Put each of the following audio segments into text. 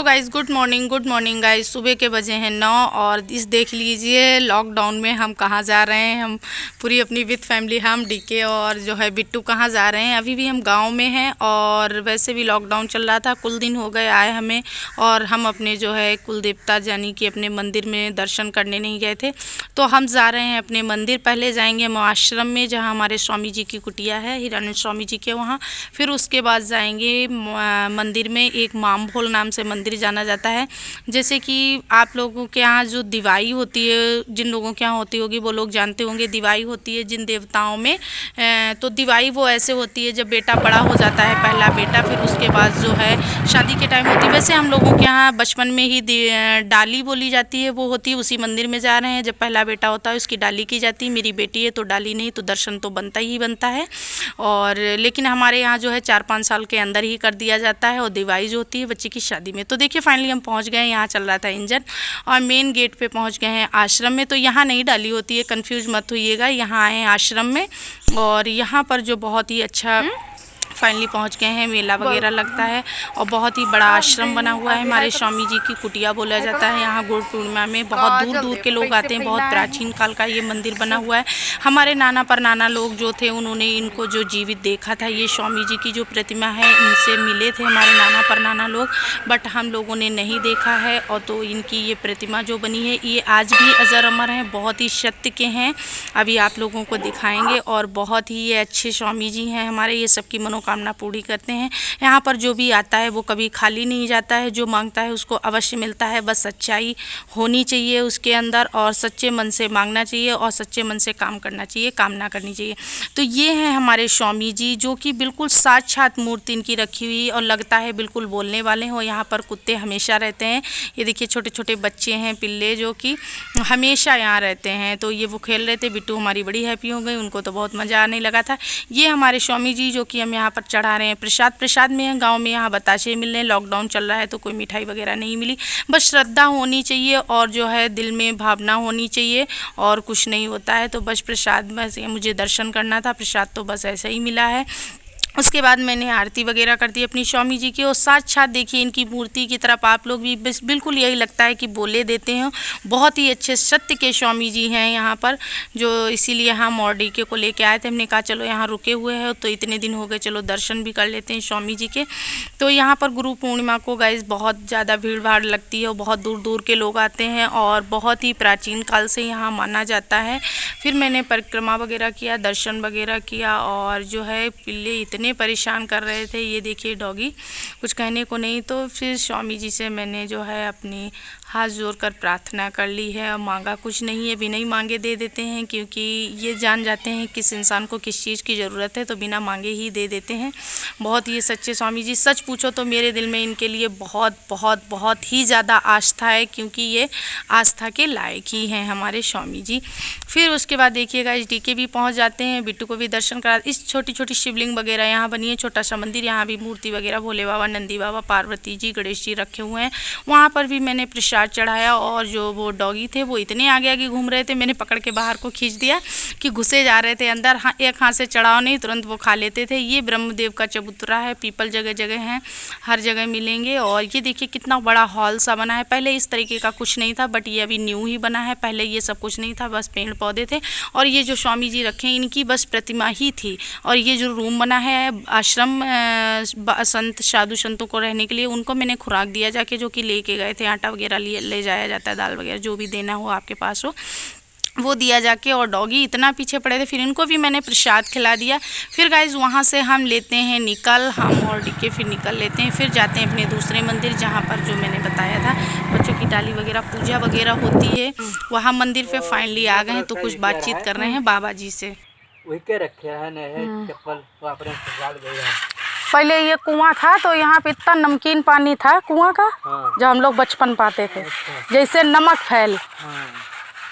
Guys, good morning guys. सुबह के बजे हैं 9 और इस देख लीजिए लॉकडाउन में हम कहाँ जा रहे हैं। हम पूरी अपनी विद फैमिली, हम डीके और जो है बिट्टू कहाँ जा रहे हैं। अभी भी हम गांव में हैं और वैसे भी लॉकडाउन चल रहा था। कुल दिन हो गए आए हमें और हम अपने जो है कुल देवता यानी कि अपने मंदिर में दर्शन करने नहीं गए थे, तो हम जा रहे हैं अपने मंदिर। पहले जाएंगे हम आश्रम में जहाँ हमारे स्वामी जी की कुटिया है, हिरानंद स्वामी जी के वहाँ। फिर उसके बाद जाएंगे मंदिर में, एक माम भोल नाम से मंदिर जाना जाता है। जैसे कि आप लोगों के यहाँ जो दिवाई होती है, जिन लोगों के यहाँ होती होगी वो लोग जानते होंगे। दिवाई होती है जिन देवताओं में, तो दिवाई वो ऐसे होती है जब बेटा बड़ा हो जाता है, पहला बेटा, फिर उसके बाद जो है शादी के टाइम होती है। वैसे हम लोगों के यहाँ बचपन में ही डाली बोली जाती है, वो होती है। उसी मंदिर में जा रहे हैं। जब पहला बेटा होता है उसकी डाली की जाती है। मेरी बेटी है तो डाली नहीं तो दर्शन तो बनता ही बनता है। और लेकिन हमारे यहाँ जो है 4-5 साल के अंदर ही कर दिया जाता है और दिवाई जो होती है बच्चे की शादी में। तो देखिए फाइनली हम पहुँच गए। यहाँ चल रहा था इंजन और मेन गेट पे पहुँच गए हैं आश्रम में। तो यहाँ नहीं डाली होती है, कंफ्यूज मत होइएगा। यहाँ आए हैं आश्रम में और यहाँ पर जो बहुत ही अच्छा फाइनली पहुंच गए हैं। मेला वगैरह लगता है और बहुत ही बड़ा आश्रम बना हुआ है। हमारे स्वामी जी की कुटिया बोला जाता है। यहाँ गुरु पूर्णिमा में बहुत दूर दूर के लोग आते हैं। बहुत प्राचीन काल का ये मंदिर बना हुआ है। हमारे नाना परनाना लोग जो थे उन्होंने इनको जो जीवित देखा था। ये स्वामी जी की जो प्रतिमा है इनसे मिले थे हमारे नाना परनाना लोग, बट हम लोगों ने नहीं देखा है। और तो इनकी ये प्रतिमा जो बनी है ये आज भी अजर अमर है, बहुत ही सत्य के हैं। अभी आप लोगों को दिखाएंगे और बहुत ही ये अच्छे स्वामी जी हैं हमारे। ये सबकी मनोकामना पूरी करते हैं। यहाँ पर जो भी आता है वो कभी खाली नहीं जाता है। जो मांगता है उसको अवश्य मिलता है। बस सच्चाई होनी चाहिए उसके अंदर और सच्चे मन से मांगना चाहिए और सच्चे मन से काम करना चाहिए, कामना करनी चाहिए। तो ये हैं हमारे स्वामी जी जो कि बिल्कुल साक्षात मूर्ति इनकी रखी हुई और लगता है बिल्कुल बोलने वाले हो। यहाँ पर कुत्ते हमेशा रहते हैं। ये देखिए छोटे छोटे बच्चे हैं, पिल्ले, जो कि हमेशा यहाँ रहते हैं। तो ये वो खेल रहे थे। बिट्टू हमारी बड़ी हैप्पी हो गई, उनको तो बहुत मज़ा आने लगा था। ये हमारे स्वामी जी जो कि हम यहाँ पर चढ़ा रहे हैं प्रसाद में है। गांव में यहाँ बताशे मिल रहे हैं। लॉकडाउन चल रहा है तो कोई मिठाई वगैरह नहीं मिली। बस श्रद्धा होनी चाहिए और जो है दिल में भावना होनी चाहिए और कुछ नहीं होता है। तो बस प्रसाद, बस मुझे दर्शन करना था, प्रसाद तो बस ऐसे ही मिला है। उसके बाद मैंने आरती वगैरह कर दी अपनी स्वामी जी की। और साक्षात देखिए इनकी मूर्ति की तरफ आप लोग भी बिल्कुल यही लगता है कि बोले देते हैं। बहुत ही अच्छे सत्य के स्वामी जी हैं यहाँ पर, जो इसीलिए हम और डीके को लेके आए थे। हमने कहा चलो यहाँ रुके हुए हैं तो इतने दिन हो गए, चलो दर्शन भी कर लेते हैं स्वामी जी के। तो यहाँ पर गुरु पूर्णिमा को गाइस बहुत ज़्यादा भीड़ भाड़ लगती है और बहुत दूर दूर के लोग आते हैं और बहुत ही प्राचीन काल से यहाँ माना जाता है। फिर मैंने परिक्रमा वगैरह किया, दर्शन वगैरह किया और जो है पिल्ले इतने परेशान कर रहे थे। ये देखिए डॉगी, कुछ कहने को नहीं। तो फिर स्वामी जी से मैंने जो है अपनी हाथ जोड़कर प्रार्थना कर ली है और मांगा कुछ नहीं है। बिना ही मांगे दे देते हैं क्योंकि ये जान जाते हैं किस इंसान को किस चीज़ की ज़रूरत है, तो बिना मांगे ही दे देते हैं। बहुत ये सच्चे स्वामी जी, सच पूछो तो मेरे दिल में इनके लिए बहुत बहुत बहुत ही ज़्यादा आस्था है क्योंकि ये आस्था के लायक ही हैं हमारे स्वामी जी। फिर उसके बाद देखिएगा इस डीके भी पहुँच जाते हैं, बिट्टू को भी दर्शन करा। इस छोटी छोटी शिवलिंग वगैरह यहाँ बनी है, छोटा सा मंदिर, यहाँ भी मूर्ति वगैरह भोले बाबा, नंदी बाबा, पार्वती जी, गणेश जी रखे हुए हैं। वहाँ पर भी मैंने प्रसाद चढ़ाया और जो वो डॉगी थे वो इतने आगे आगे घूम रहे थे, मैंने पकड़ के बाहर को खींच दिया कि घुसे जा रहे थे अंदर। हाँ, एक हाथ से चढ़ाओ नहीं तुरंत वो खा लेते थे। ये ब्रह्मदेव का चबूतरा है, पीपल जगह जगह हैं, हर जगह मिलेंगे। और ये देखिए कितना बड़ा हॉल सा बना है। पहले इस तरीके का कुछ नहीं था बट ये अभी न्यू ही बना है। पहले ये सब कुछ नहीं था, बस पेड़ पौधे थे और ये जो स्वामी जी रखे हैं इनकी बस प्रतिमा ही थी। और ये जो रूम बना है आश्रम संत साधु संतों को रहने के लिए, उनको मैंने खुराक दिया जाके, जो कि लेके गए थे। आटा वगैरह ले जाया जाता है, दाल वगैरह जो भी देना हो आपके पास हो वो दिया जाके। और डॉगी इतना पीछे पड़े थे, फिर इनको भी मैंने प्रसाद खिला दिया। फिर गाइज वहाँ से हम लेते हैं निकल, हम और डीके फिर निकल लेते हैं। फिर जाते हैं अपने दूसरे मंदिर जहाँ पर जो मैंने बताया था बच्चों की डाली वगैरह पूजा वगैरह होती है। वहाँ मंदिर पे फाइनली आ गए हैं तो कुछ बातचीत कर रहे हैं बाबा जी से। पहले ये कुआं था तो यहाँ पे इतना नमकीन पानी था कुआं का। जब हम लोग बचपन पाते थे जैसे नमक फैल।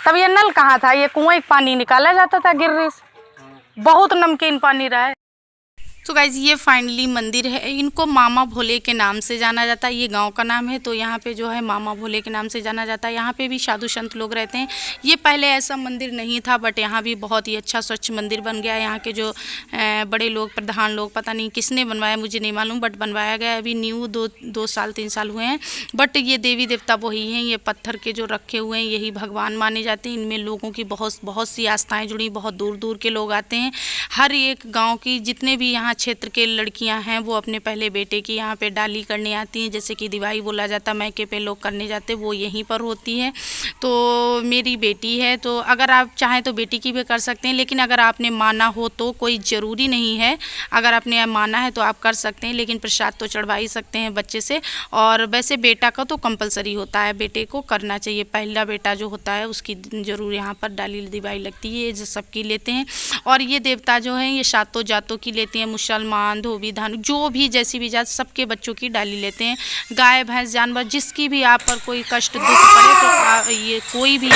तब ये नल कहाँ था, ये कुएं पानी निकाला जाता था गिर्री से। बहुत नमकीन पानी रहा है। तो गाइज ये फाइनली मंदिर है, इनको मामा भोले के नाम से जाना जाता है। ये गांव का नाम है, तो यहाँ पे जो है मामा भोले के नाम से जाना जाता है। यहाँ पे भी साधु संत लोग रहते हैं। ये पहले ऐसा मंदिर नहीं था, बट यहाँ भी बहुत ही अच्छा स्वच्छ मंदिर बन गया है। यहाँ के जो बड़े लोग, प्रधान लोग, पता नहीं किसने बनवाया, मुझे नहीं मालूम, बट बनवाया गया है। अभी न्यू 2-3 साल हुए हैं। बट ये देवी देवता वही हैं, ये पत्थर के जो रखे हुए हैं यही भगवान माने जाते हैं। इनमें लोगों की बहुत सी आस्थाएँ जुड़ी, बहुत दूर दूर के लोग आते हैं। हर एक गाँव की जितने भी यहाँ क्षेत्र के लड़कियां हैं वो अपने पहले बेटे की यहाँ पे डाली करने आती हैं। जैसे कि दिवाई बोला जाता, मैके पे लोग करने जाते, वो यहीं पर होती है। तो मेरी बेटी है, तो अगर आप चाहें तो बेटी की भी कर सकते हैं, लेकिन अगर आपने माना हो तो कोई ज़रूरी नहीं है। अगर आपने माना है तो आप कर सकते हैं, लेकिन प्रसाद तो चढ़वा ही सकते हैं बच्चे से। और वैसे बेटा का तो कंपलसरी होता है, बेटे को करना चाहिए। पहला बेटा जो होता है उसकी ज़रूर यहाँ पर डाली दिवाई लगती है, जो सबकी लेते हैं। और ये देवता जो है ये सातों जातों की लेती हैं, मुसलमान, धोबी, धानु, जो भी जैसी भी जात, सबके बच्चों की डाली लेते हैं। गाय भैंस जानवर जिसकी भी आप पर कोई कष्ट दुख पड़े तो ये कोई भी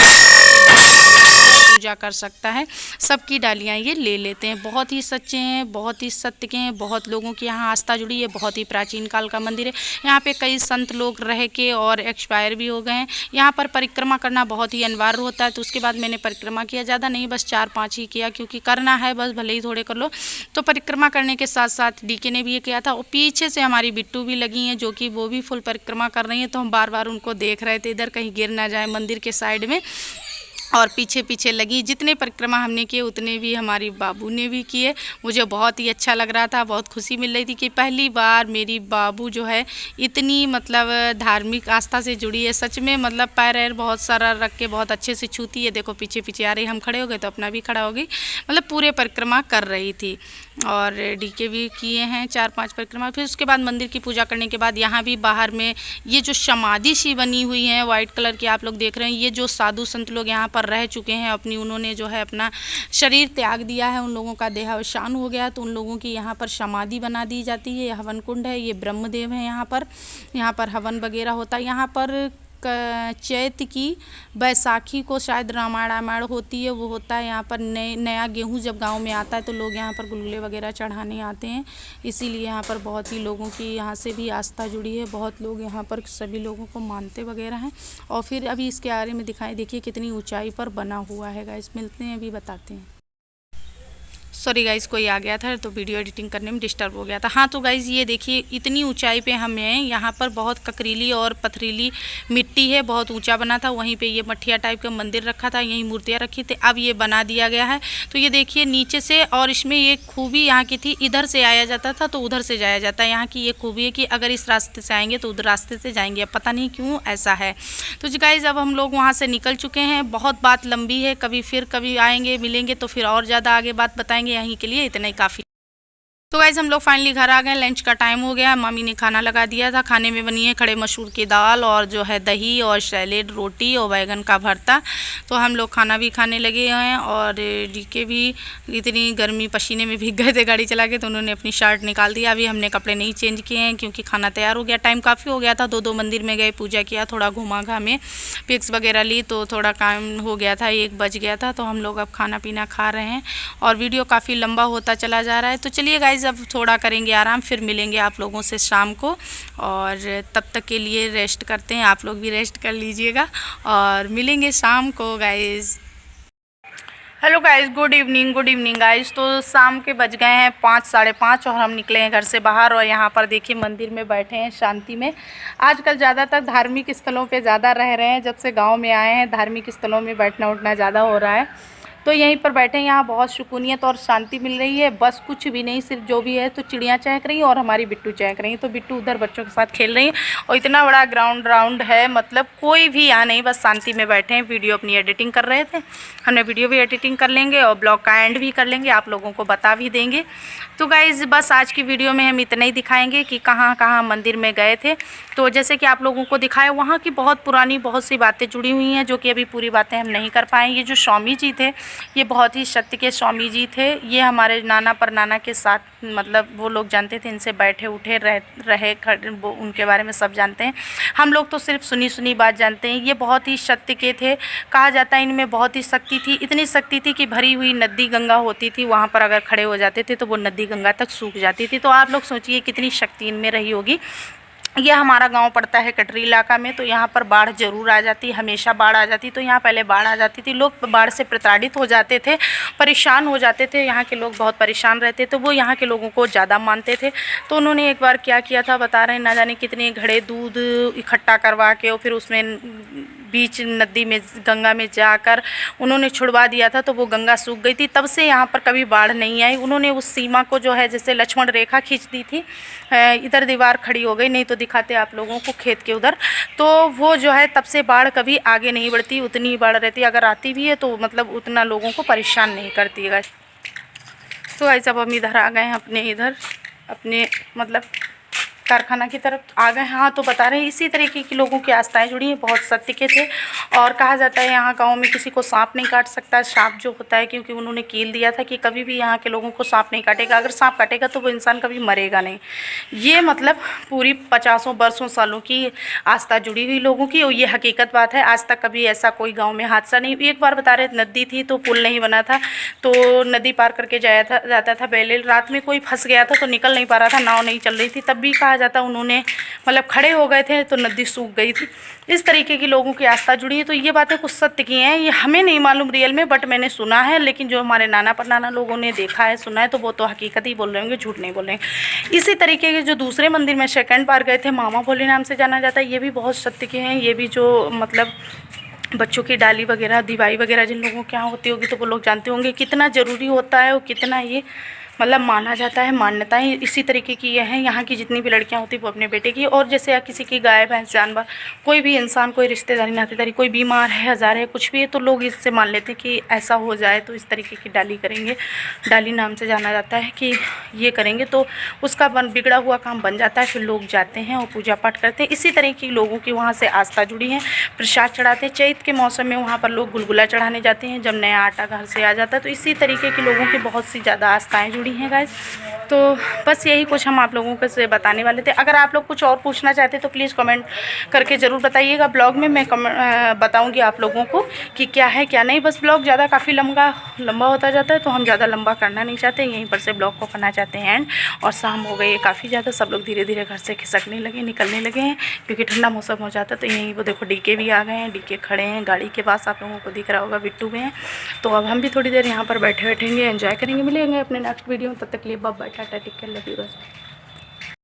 पूजा कर सकता है, सबकी डालियाँ ये ले लेते हैं। बहुत ही सच्चे हैं, बहुत ही सत्य के हैं, बहुत लोगों की यहाँ आस्था जुड़ी है। बहुत ही प्राचीन काल का मंदिर है। यहाँ पे कई संत लोग रह के और एक्सपायर भी हो गए हैं। यहाँ पर परिक्रमा करना बहुत ही अनिवार्य होता है, तो उसके बाद मैंने परिक्रमा किया, ज़्यादा नहीं, बस 4-5 ही किया, क्योंकि करना है बस, भले ही थोड़े कर लो। तो परिक्रमा करने के साथ साथ डीके ने भी ये किया था, और पीछे से हमारी बिट्टू भी लगी हैं, जो कि वो भी फुल परिक्रमा कर रही हैं। तो हम बार बार उनको देख रहे थे, इधर कहीं गिर ना जाए मंदिर के साइड में, और पीछे पीछे लगी। जितने परिक्रमा हमने किए उतने भी हमारी बाबू ने भी किए। मुझे बहुत ही अच्छा लग रहा था, बहुत खुशी मिल रही थी कि पहली बार मेरी बाबू जो है इतनी मतलब धार्मिक आस्था से जुड़ी है। सच में मतलब पैर बहुत सारा रख के बहुत अच्छे से छूती है। देखो पीछे पीछे आ रही, हम खड़े हो गए तो अपना भी खड़ा हो गई, मतलब पूरे परिक्रमा कर रही थी। और डीके भी किए हैं 4-5 परिक्रमा। फिर उसके बाद मंदिर की पूजा करने के बाद यहाँ भी बाहर में ये जो समाधि सी बनी हुई है वाइट कलर की, आप लोग देख रहे हैं, ये जो साधु संत लोग यहाँ पर रह चुके हैं, उन्होंने जो है अपना शरीर त्याग दिया है, उन लोगों का देहावसान हो गया, तो उन लोगों की यहाँ पर समाधि बना दी जाती है। हवन कुंड है, ये ब्रह्मदेव है, यहाँ पर हवन वगैरह होता है। यहाँ पर चैत की बैसाखी को शायद रामायण होती है, वो होता है यहाँ पर। नया गेहूँ जब गांव में आता है तो लोग यहाँ पर गुलगुले वगैरह चढ़ाने आते हैं, इसीलिए यहाँ पर बहुत ही लोगों की यहाँ से भी आस्था जुड़ी है। बहुत लोग यहाँ पर सभी लोगों को मानते वगैरह हैं। और फिर अभी इसके आगे में दिखाई, देखिए कितनी ऊंचाई पर बना हुआ है गाइस। मिलते हैं, अभी बताते हैं। सॉरी गाइज़, कोई आ गया था तो वीडियो एडिटिंग करने में डिस्टर्ब हो गया था। हाँ तो गाइज़ ये देखिए इतनी ऊंचाई पे हम हैं। यहाँ पर बहुत ककरीली और पथरीली मिट्टी है, बहुत ऊंचा बना था। वहीं पे ये मठिया टाइप का मंदिर रखा था, यहीं मूर्तियाँ रखी थी, अब ये बना दिया गया है। तो ये देखिए नीचे से, और इसमें ये खूबी यहाँ की थी, इधर से आया जाता था तो उधर से जाया जाता है। यहाँ की ये खूबी है कि अगर इस रास्ते से आएंगे तो उधर रास्ते से जाएंगे, अब पता नहीं क्यों ऐसा है। तो जी गाइज़ अब हम लोग वहाँ से निकल चुके हैं। बहुत बात लंबी है, कभी आएंगे मिलेंगे तो फिर और ज़्यादा आगे बात बताएंगे। यहीं के लिए इतना ही काफ़ी। तो गाइस हम लोग फाइनली घर आ गए, लंच का टाइम हो गया। मम्मी ने खाना लगा दिया था। खाने में बनी है खड़े मसूर की दाल और जो है दही और सैलेड, रोटी और बैगन का भरता। तो हम लोग खाना भी खाने लगे हैं। और डीके भी इतनी गर्मी पसीने में भीग गए थे गाड़ी चला के, तो उन्होंने अपनी शर्ट निकाल दिया। अभी हमने कपड़े नहीं चेंज किए हैं क्योंकि खाना तैयार हो गया। टाइम काफ़ी हो गया था, 2 मंदिर में गए, पूजा किया, थोड़ा घुमा घामे, पिक्स वगैरह ली, तो थोड़ा काम हो गया था, 1 बज गया था। तो हम लोग अब खाना पीना खा रहे हैं और वीडियो काफ़ी लंबा होता चला जा रहा है। तो चलिए गाइज अब थोड़ा करेंगे आराम, फिर मिलेंगे आप लोगों से शाम को। और तब तक के लिए रेस्ट करते हैं, आप लोग भी रेस्ट कर लीजिएगा और मिलेंगे शाम को guys. Hello guys, good evening guys. तो शाम के बज गए हैं 5, 5:30 और हम निकले हैं घर से बाहर। और यहाँ पर देखिए मंदिर में बैठे हैं शांति में। आजकल ज़्यादातर धार्मिक स्थलों पे ज़्यादा रह रहे हैं, जब से गांव में आए हैं धार्मिक स्थलों में बैठना उठना ज़्यादा हो रहा है। तो यहीं पर बैठे हैं, यहाँ बहुत सुकूनियत और शांति मिल रही है। बस कुछ भी नहीं, सिर्फ जो भी है, तो चिड़ियाँ चहक रही हैं और हमारी बिट्टू चहक रही हैं। तो बिट्टू उधर बच्चों के साथ खेल रही है और इतना बड़ा राउंड है, मतलब कोई भी यहाँ नहीं, बस शांति में बैठे हैं। वीडियो अपनी एडिटिंग कर रहे थे, हमने वीडियो भी एडिटिंग कर लेंगे और ब्लॉग का एंड भी कर लेंगे, आप लोगों को बता भी देंगे। तो गाइज़ बस आज की वीडियो में हम इतना ही दिखाएंगे कि कहाँ कहाँ मंदिर में गए थे। तो जैसे कि आप लोगों को दिखाया, वहाँ की बहुत पुरानी बहुत सी बातें जुड़ी हुई हैं, जो कि अभी पूरी बातें हम नहीं कर पाए। ये जो स्वामी जी थे ये बहुत ही सत्य के स्वामी जी थे। ये हमारे नाना परनाना के साथ मतलब वो लोग जानते थे, इनसे बैठे उठे रहे खड़े, वो उनके बारे में सब जानते हैं। हम लोग तो सिर्फ सुनी सुनी बात जानते हैं। ये बहुत ही सत्य के थे। कहा जाता है इनमें बहुत ही शक्ति थी, इतनी शक्ति थी कि भरी हुई नदी गंगा होती थी, वहाँ पर अगर खड़े हो जाते थे तो वो नदी गंगा तक सूख जाती थी। तो आप लोग सोचिए कितनी शक्ति इनमें रही होगी। ये हमारा गांव पड़ता है कटरी इलाका में, तो यहाँ पर बाढ़ ज़रूर आ जाती, हमेशा बाढ़ आ जाती। तो यहाँ पहले बाढ़ आ जाती थी, लोग बाढ़ से प्रताड़ित हो जाते थे, परेशान हो जाते थे। यहाँ के लोग बहुत परेशान रहते, तो वो यहाँ के लोगों को ज़्यादा मानते थे। तो उन्होंने एक बार क्या किया था, बता रहे हैं, ना जाने कितने घड़े दूध इकट्ठा करवा के और फिर उसमें बीच नदी में गंगा में जाकर उन्होंने छुड़वा दिया था, तो वो गंगा सूख गई थी। तब से यहाँ पर कभी बाढ़ नहीं आई। उन्होंने उस सीमा को जो है जैसे लक्ष्मण रेखा खींच दी थी, इधर दीवार खड़ी हो गई, नहीं तो दिखाते आप लोगों को खेत के उधर, तो वो जो है तब से बाढ़ कभी आगे नहीं बढ़ती, उतनी ही बाढ़ रहती। अगर आती भी है तो मतलब उतना लोगों को परेशान नहीं करती है। तो गाइस अब हम इधर आ गए हैं, अपने मतलब कारखाना की तरफ आ गए। हाँ, तो बता रहे हैं इसी तरीके की लोगों की आस्थाएं जुड़ी हैं, बहुत सत्य के थे। और कहा जाता है यहाँ गांव में किसी को सांप नहीं काट सकता, सांप जो होता है, क्योंकि उन्होंने कील दिया था कि कभी भी यहाँ के लोगों को सांप नहीं काटेगा। अगर सांप काटेगा तो वो इंसान कभी मरेगा नहीं। ये मतलब पूरी 50 वर्षों सालों की आस्था जुड़ी हुई लोगों की, और ये हकीकत बात है। आज तक कभी ऐसा कोई गाँव में हादसा नहीं। एक बार बता रहे नदी थी तो पुल नहीं बना था, तो नदी पार बैल जाता था। रात में कोई फंस गया था तो निकल नहीं पा रहा था, नाव नहीं चल रही थी, तब भी कहा जाता उन्होंने मतलब खड़े हो गए थे तो नदी सूख गई थी। इस तरीके की लोगों की आस्था जुड़ी है। तो ये बातें कुछ सत्य की हैं, ये हमें नहीं मालूम रियल में, बट मैंने सुना है। लेकिन जो हमारे नाना परनाना लोगों ने देखा है, सुना है, तो वो तो हकीकत ही बोल रहे होंगे, झूठ नहीं बोल रहे हैं। इसी तरीके के जो दूसरे मंदिर में सेकंड बार गए थे, मामा भोले नाम से जाना जाता है, ये भी बहुत सत्य के हैं। ये भी जो मतलब बच्चों की डाली वगैरह, दिवाई वगैरह जिन लोगों के यहाँ होती होगी तो वो लोग जानते होंगे कितना ज़रूरी होता है और कितना ये मतलब माना जाता है। मान्यताएं इसी तरीके की ये हैं। यहाँ की जितनी भी लड़कियाँ होती वो अपने बेटे की, और जैसे किसी की गाय भैंस जानवर, कोई भी इंसान, कोई रिश्तेदारी नातेदारी, कोई बीमार है, हज़ार है, कुछ भी है, तो लोग इससे मान लेते हैं कि ऐसा हो जाए तो इस तरीके की डाली करेंगे। डाली नाम से जाना जाता है कि ये करेंगे तो उसका बिगड़ा हुआ काम बन जाता है। फिर लोग जाते हैं और पूजा पाठ करते हैं। इसी तरह की लोगों की वहाँ से आस्था जुड़ी है। प्रसाद चढ़ाते हैं। चैत के मौसम में वहाँ पर लोग गुलगुला चढ़ाने जाते हैं जब नया आटा घर से आ जाता है। तो इसी तरीके की लोगों की बहुत सी ज़्यादा आस्थाएँ जुड़ी हैं गाइस। तो बस यही कुछ हम आप लोगों को से बताने वाले थे। अगर आप लोग कुछ और पूछना चाहते तो प्लीज़ कमेंट करके ज़रूर बताइएगा। ब्लॉग में मैं बताऊंगी आप लोगों को कि क्या है क्या नहीं। बस ब्लॉग ज़्यादा काफ़ी लंबा होता जाता है, तो हम ज़्यादा लंबा करना नहीं चाहते, यहीं पर से ब्लॉग को करना चाहते हैं एंड। और शाम हो गई है काफ़ी ज़्यादा, सब लोग धीरे धीरे घर से खिसकने लगे, निकलने लगे हैं, क्योंकि ठंडा मौसम हो जाता है। तो यहीं वो देखो डीके भी आ गए हैं, डीके खड़े हैं गाड़ी के पास, आप लोगों को दिख रहा होगा, बिट्टू में हैं। तो अब हम भी थोड़ी देर यहाँ पर बैठेंगे, एंजॉय करेंगे। मिलेंगे अपने नेक्स्ट वीडियो में, तब तक के लिए bye bye, tata, take care, love you guys.